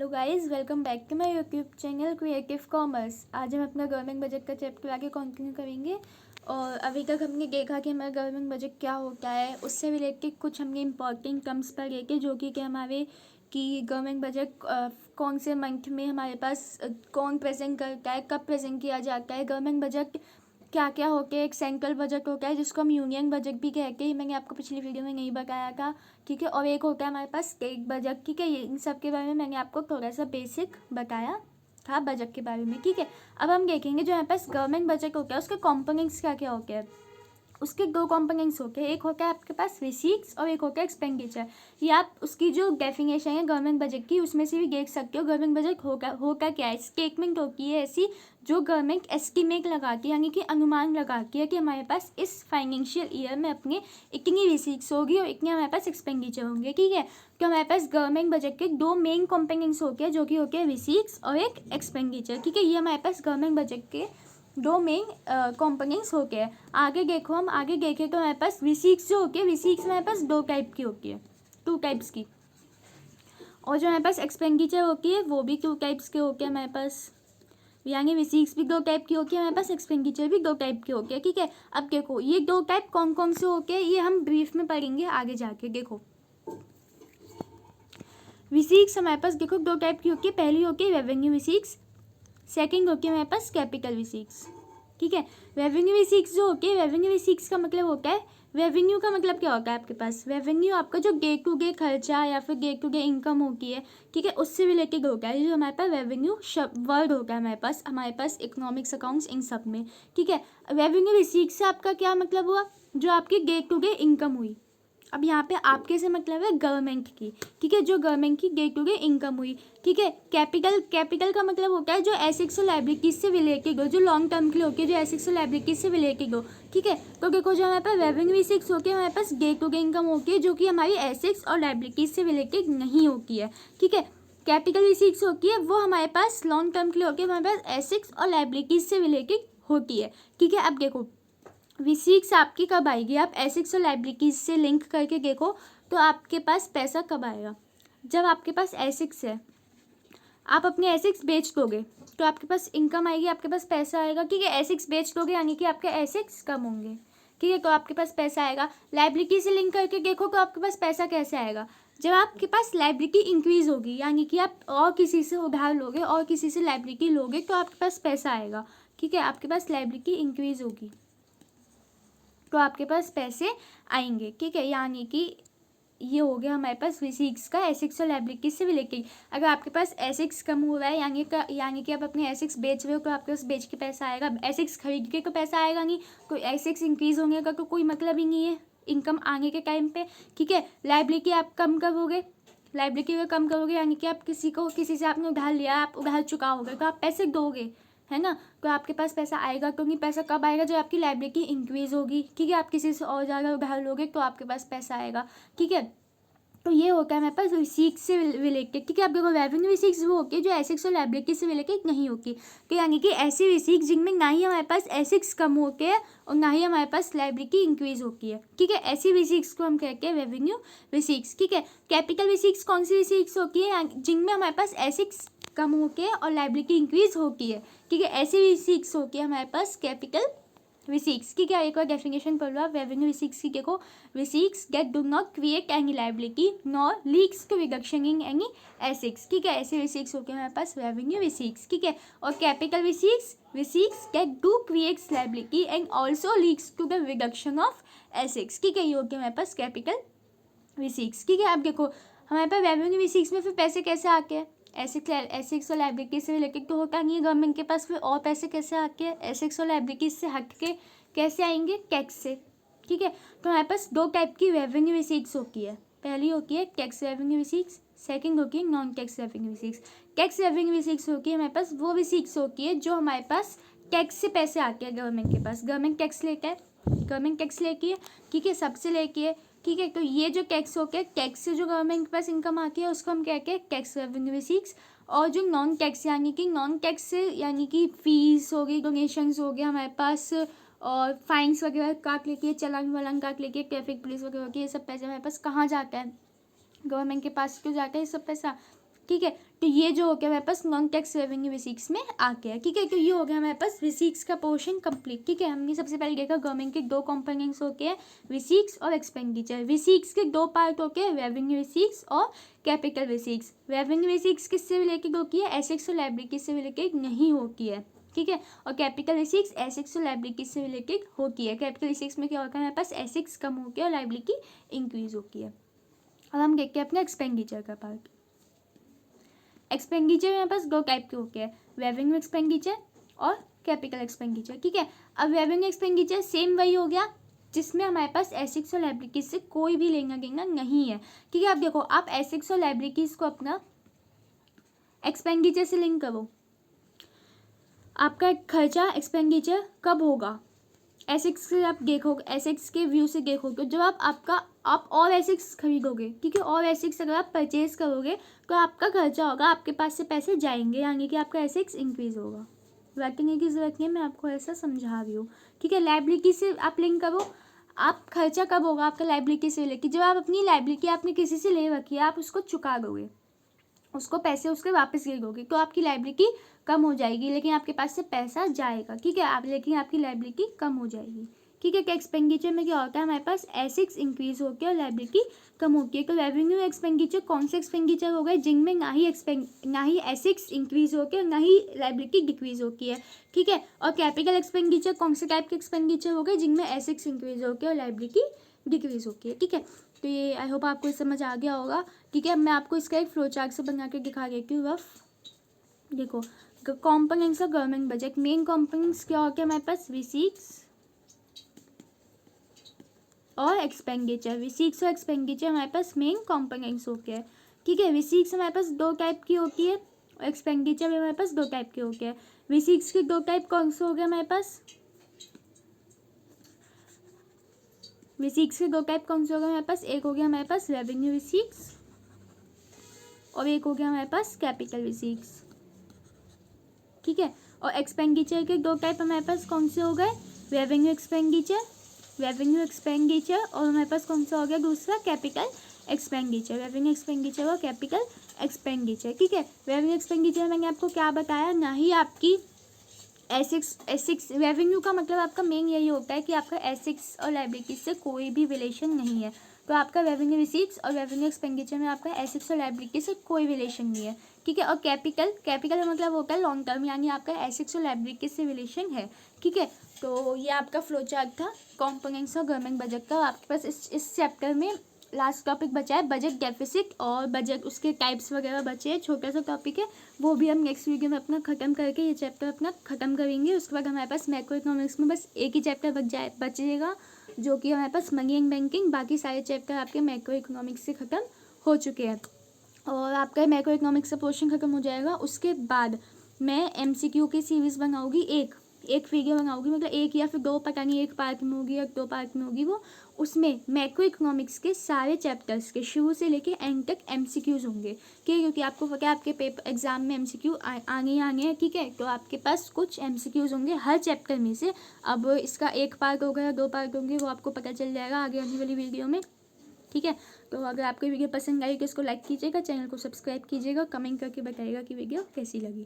Hello guys, welcome back to my YouTube channel creative commerce. आज हम अपना government budget का चैप्टर आगे कंटिन्यू करेंगे। और अभी तक हमने देखा कि हमारा गवर्नमेंट बजट क्या होता है, उससे रिलेटेड कुछ हमने इंपॉर्टेंट टर्म्स पर लेके जो कि हमारे कि गवर्नमेंट बजट कौन से मंथ में हमारे पास कौन प्रेजेंट करता है, कब प्रेजेंट किया जाता है, गवर्नमेंट बजट क्या क्या होता है। एक सेंट्रल बजट होता है जिसको हम यूनियन बजट भी कहते हैं, मैंने आपको पिछली वीडियो में नहीं बताया था, ठीक है। और एक होता है हमारे पास स्टेट बजट, ठीक है। ये इन सब के बारे में मैंने आपको थोड़ा सा बेसिक बताया था बजट के बारे में, ठीक है। अब हम देखेंगे जो हमारे पास गवर्नमेंट बजट होता है उसके कॉम्पोनेंट्स क्या क्या होते हैं। उसके दो कॉम्पोनेंट्स होते हैं, एक होता है आपके पास रिसीट्स और एक होता है एक्सपेंडिचर। ये आप उसकी जो डेफिनेशन है गवर्नमेंट बजट की उसमें से भी देख सकते हो। गवर्नमेंट बजट होगा क्या है, स्टेटमेंट होती है ऐसी जो गवर्नमेंट एस्टिमेट लगाती है, यानी कि अनुमान लगाती है कि हमारे पास इस फाइनेंशियल ईयर में अपने इतनी रिसीट्स होगी और इतने हमारे पास एक्सपेंडिचर होंगे, ठीक है। तो हमारे पास गवर्नमेंट बजट के दो मेन कॉम्पोनेंट्स होते हैं जो कि होते हैं रिसीट्स और एक एक्सपेंडिचर, ठीक है। ये हमारे पास गवर्नमेंट बजट के दो मेन कंपोनेंट्स होते हैं। आगे देखो, हम आगे देखें तो हमारे पास रिसीट्स जो होती है, रिसीट्स हमारे पास दो टाइप की होती है, टू टाइप्स की। और जो हमारे पास एक्सपेंडिचर होती है वो भी टू टाइप्स के होते हैं हमारे पास, यानी रिसीट्स भी दो टाइप की होती है हमारे पास, एक्सपेंडिचर भी दो टाइप की होती है, ठीक है। अब देखो ये दो टाइप कौन कौन से होते हैं ये हम ब्रीफ में पढ़ेंगे आगे जाके। देखो रिसीट्स हमारे पास देखो दो टाइप की होती है। पहली होती है रेवेन्यू रिसीट्स, सेकंड होती है हमारे पास कैपिटल रिसीट्स, ठीक है। रेवेन्यू रिसीट्स जो होती है, रेवेन्यू रिसीट्स का मतलब होता है, रेवेन्यू का मतलब क्या होता है आपके पास, रेवेन्यू आपका जो डे टू डे खर्चा या फिर डे टू डे इनकम होती है, ठीक है, उससे रिलेटेड होता है। जो हमारे पास रेवेन्यू वर्ड होता है हमारे पास इकोनॉमिक्स अकाउंट्स इन सब में, ठीक है। रेवेन्यू रिसीट्स से आपका क्या मतलब हुआ, जो आपकी डे टू डे इनकम हुई। अब यहाँ पे आपके से मतलब है गवर्नमेंट की, ठीक है, जो गवर्नमेंट की डे टू डे इनकम हुई, ठीक है। कैपिटल का मतलब होता है जो एसेट्स और लायबिलिटीज से रिलेटेड हो, जो लॉन्ग टर्म के लिए होती है, जो एसेट्स और लायबिलिटीज से रिलेटेड हो, ठीक है। तो देखो जो हमारे पास रेवेन्यू रिसीट्स होती है हमारे पास डे टू डे इनकम होती है जो कि हमारी एसेट्स और लायबिलिटीज से रिलेटेड नहीं होती है, ठीक है। कैपिटल रिसीट्स होती है वो हमारे पास लॉन्ग टर्म के लिए होती है, हमारे पास एसेट्स और लायबिलिटीज से रिलेटेड होती है, ठीक है। अब देखो रिसीट्स आपकी कब आएगी, आप एसेट्स और लायबिलिटीज से लिंक करके देखो तो आपके पास पैसा कब आएगा, जब आपके पास एसेट्स है, आप अपने एसेट्स बेच दोगे तो आपके पास इनकम आएगी, आपके पास पैसा आएगा, ठीक है। एसेट्स बेच दोगे यानी कि आपके एसेट्स कम होंगे, ठीक है, तो आपके पास पैसा आएगा। लायबिलिटी से लिंक करके देखो तो आपके पास पैसा कैसे आएगा, जब आपके पास लायबिलिटी इंक्रीज होगी, यानी कि आप और किसी से उधार लोगे और किसी से लायबिलिटी लोगे तो आपके पास पैसा आएगा, ठीक है। आपके पास लायबिलिटी इंक्रीज होगी तो आपके पास पैसे आएंगे, ठीक है। यानी कि ये हो गया हमारे पास रिसीट्स का एसेट्स और लायबिलिटीज से रिलेटेड। अगर आपके पास एसेट्स कम हो रहा है यानी कि आप अपने एसेट्स बेच रहे हो तो आपके पास बेच के पैसा आएगा, एसेट्स खरीद के तो पैसा आएगा नहीं, कोई एसेट्स इंक्रीज होने का तो कोई मतलब ही नहीं है इनकम आने के टाइम पे, ठीक है। लायबिलिटी आप कम करोगे, लायबिलिटी को कम करोगे यानी कि आप किसी से आपने उधार लिया, आप उधार चुकाओगे तो आप पैसे दोगे, है ना, तो आपके पास पैसा आएगा। क्योंकि पैसा कब आएगा, जब आपकी लायबिलिटी इंक्रीज होगी, ठीक है। आप किसी से और ज़्यादा उधार लोगे तो आपके पास पैसा आएगा, ठीक है। तो ये होता है हमारे पास रिसीट्स से रिलेटेड, ठीक है। आप देखो रेवेन्यू रिसीट्स वो होती है जो एसेट्स और लायबिलिटी से रिलेटेड नहीं होती, तो यानी कि ऐसी रिसीट्स जिनमें ना ही हमारे पास एसेट्स कम होते हैं और ना ही हमारे पास लायबिलिटी इंक्रीज होती है, ठीक है। ऐसी रिसीट्स को हम कहते हैं रेवेन्यू रिसीट्स, ठीक है। कैपिटल रिसीट्स कौन सी रिसीट्स होती है, जिनमें हमारे पास एसेट्स कम होके और लायबिलिटी इंक्रीज होती है, ठीक है। ऐसी रिसीट्स होती है हमारे पास कैपिटल रिसीट्स की। क्या एक और डेफिनेशन पढ़ लो आप रेवेन्यू रिसीट्स की, देखो receipts that do not create any liability nor leads to reduction in any assets, ठीक है। ऐसे रिसीट्स होते हैं हमारे पास रेवेन्यू रिसीट्स, ठीक है। और capital receipts that do creates liability and also leads to the reduction of assets, ठीक है। ये होते हैं हमारे पास कैपिटल रिसीट्स, ठीक है। अब देखो हमारे पास रेवेन्यू रिसीट्स में फिर पैसे कैसे आके हैं, एसेट्स और लायबिलिटी से रिलेटेड तो होता नहीं है गवर्नमेंट के पास, फिर और पैसे कैसे आके हैं, एसेट्स और लायबिलिटीज से हट के कैसे आएंगे, टैक्स से, ठीक है। तो हमारे पास दो टाइप की रेवेन्यू रिसीट्स होती है, पहली होती है टैक्स रेवेन्यू रिसीट्स, सेकंड होती है non tax revenue receipts. Tax revenue receipts होती है हमारे पास वो रिसीट्स होती है जो हमारे पास टैक्स से पैसे आते हैं गवर्नमेंट के पास, गवर्नमेंट टैक्स लेता है, गवर्नमेंट टैक्स लेती है, ठीक है, सबसे लेती है, ठीक है। तो ये जो टैक्स हो गया, टैक्स से जो गवर्नमेंट के पास इनकम आती है उसको हम कहते हैं टैक्स रेवेन्यू रिसीट्स। और जो नॉन टैक्स यानी कि नॉन टैक्स से यानी कि फीस हो गई, डोनेशंस हो गया हमारे पास, और फाइन्स वगैरह काट लेती है, चालान वालान काट लेती है, ट्रैफिक पुलिस वगैरह की, ये सब पैसे हमारे पास कहाँ जाता है, गवर्नमेंट के पास क्यों जाता है ये सब पैसा, ठीक है। तो ये जो हो गया हमारे पास नॉन टैक्स रेवेन्यू V6 में आ गया, ठीक है। तो ये हो गया हमारे पास V6 का पोर्शन कंप्लीट, ठीक है। हमने सबसे पहले देखा गवर्नमेंट के 2 कंपोनेंट्स होते हैं V6 और एक्सपेंडिचर। V6 के 2 पार्ट होते हैं, रेवेन्यू V6 और कैपिटल V6। रेवेन्यू V6 किससे रिलेटेड होती है, एसेट्स और लायबिलिटी से रिलेटेड नहीं होती है, ठीक है। और कैपिटल V6 एसेट्स और लायबिलिटी से रिलेटेड होती है। कैपिटल V6 में क्या होता है, हमारे पास एसेट्स कम होती है और लायबिलिटी इंक्रीज होती है। अब हम देखते हैं अपना एक्सपेंडिचर का पार्ट। एक्सपेंडिचर में हमारे पास 2 टाइप के होते हैं, रेवेन्यू एक्सपेंडिचर और कैपिटल एक्सपेंडिचर, ठीक है। अब रेवेन्यू एक्सपेंडिचर सेम वही हो गया जिसमें हमारे पास एसेट्स और लायबिलिटीज से कोई भी लेना देना नहीं है, ठीक है। अब देखो, आप एसेट्स और लायबिलिटीज को अपना एक्सपेंडिचर से लिंक करो। आपका खर्चा एक्सपेंडिचर कब होगा, एसेट्स से आप देखोगे, एसेट्स के व्यू से देखोगे जब आप और एसेट्स खरीदोगे, ठीक है। और एसेट्स अगर आप परचेज करोगे तो आपका खर्चा होगा, आपके पास से पैसे जाएंगे, यानी कि आपका एसेट्स इंक्रीज होगा। रटने की जरूरत नहीं है, मैं आपको ऐसा समझा रही हूँ, ठीक है। लायबिलिटी से आप लिंक करो, आप खर्चा कब होगा आपका लायबिलिटी से लेके, जब आप अपनी लायबिलिटी आपने किसी से ले रखी है, आप उसको चुका दोगे, उसको पैसे उसके वापस दे दोगे, तो आपकी लायबिलिटी कम हो जाएगी, लेकिन आपके पास से पैसा जाएगा, ठीक है। आप लेकिन आपकी लायबिलिटी कम हो जाएगी, ठीक है। एक्सपेंडिचर में क्या होता है, हमारे पास एसेट्स इंक्रीज होकर और लायबिलिटी कम होती है। तो रेवेन्यू एक्सपेंडिचर कौन से एक्सपेंडिचर हो गए, जिनमें ना ही एसेट्स इंक्रीज होकर और ना ही लायबिलिटी डिक्रीज होती है, ठीक है। और कैपिटल एक्सपेंडिचर कौन से टाइप के एक्सपेंडिचर हो गए, जिनमें एसेट्स इंक्रीज होकर और लायबिलिटी डिक्रीज होती है, ठीक है। तो ये आई होप आपको समझ आ गया होगा, ठीक है। मैं आपको इसका एक फ्लो चार्ट से बना के दिखा देती हूँ रफ। देखो, components of government budget, main components क्या होते हैं हमारे पास, V6 और एक्सपेंडिचर। V6 और एक्सपेंडिचर हमारे पास मेन कॉम्पोनेंट्स होते हैं, ठीक है। V6 हमारे पास 2 टाइप की होती है और एक्सपेंडिचर भी हमारे पास 2 टाइप के होते हैं। V6 के 2 टाइप कौन से हो गए हमारे पास, V6 के 2 टाइप कौन से हो गए हमारे पास, एक हो गया हमारे पास रेवेन्यू V6 और एक हो गया हमारे पास कैपिटल V6, ठीक है। और एक्सपेंडिचर के 2 टाइप हमारे पास कौन से हो गए, रेवेन्यू एक्सपेंडिचर और हमारे पास कौन सा हो गया दूसरा, कैपिटल एक्सपेंडिचर। रेवेन्यू एक्सपेंडिचर और कैपिटल एक्सपेंडिचर, ठीक है। रेवेन्यू एक्सपेंडिचर मैंने आपको क्या बताया, ना ही आपकी एसेट्स रेवेन्यू का मतलब आपका मेन यही होता है कि आपका एसेट्स और लायबिलिटी से कोई भी रिलेशन नहीं है। तो आपका रेवेन्यू V6 और रेवेन्यू एक्सपेंडिचर में आपका एसेट्स और लायबिलिटी से कोई रिलेशन नहीं है, ठीक है। और कैपिटल का मतलब होता है लॉन्ग टर्म, यानी आपका एसेट्स और लायबिलिटी से रिलेशन है, ठीक है। तो ये आपका फ्लो चार्ट था कॉम्पोनेंट्स ऑफ गवर्नमेंट बजट का। आपके पास इस चैप्टर में लास्ट टॉपिक बचा है बजट डेफिसिट और बजट उसके टाइप्स वगैरह बचे हैं, छोटा सा टॉपिक है, वो भी हम नेक्स्ट वीडियो में अपना ख़त्म करके ये चैप्टर अपना ख़त्म करेंगे। उसके बाद हमारे पास मैक्रो इकोनॉमिक्स में बस एक ही चैप्टर बचेगा, जो कि हमारे पास मनी एंड बैंकिंग। बाकी सारे चैप्टर आपके मैक्रो इकोनॉमिक्स से ख़त्म हो चुके हैं और आपका मैक्रो इकोनॉमिक्स का पोर्शन ख़त्म हो जाएगा। उसके बाद मैं MCQ की सीरीज़ बनाऊँगी, एक वीडियो बनाऊंगी, मतलब एक या फिर 2, पता नहीं, एक पार्ट में होगी या 2 पार्ट में होगी वो। उसमें मैक्रो इकोनॉमिक्स के सारे चैप्टर्स के शुरू से लेके एंड तक MCQs होंगे, ठीक है। क्योंकि आपको पता है आपके पेपर एग्जाम में MCQ आने हैं, ठीक है। तो आपके पास कुछ MCQs होंगे हर चैप्टर में से। अब इसका 1 पार्ट होगा या 2 पार्ट होंगे, वो आपको पता चल जाएगा आगे आने वाली वीडियो में, ठीक है। तो अगर आपको वीडियो पसंद आई तो इसको लाइक कीजिएगा, चैनल को सब्सक्राइब कीजिएगा, कमेंट करके बताइएगा कि वीडियो कैसी लगी।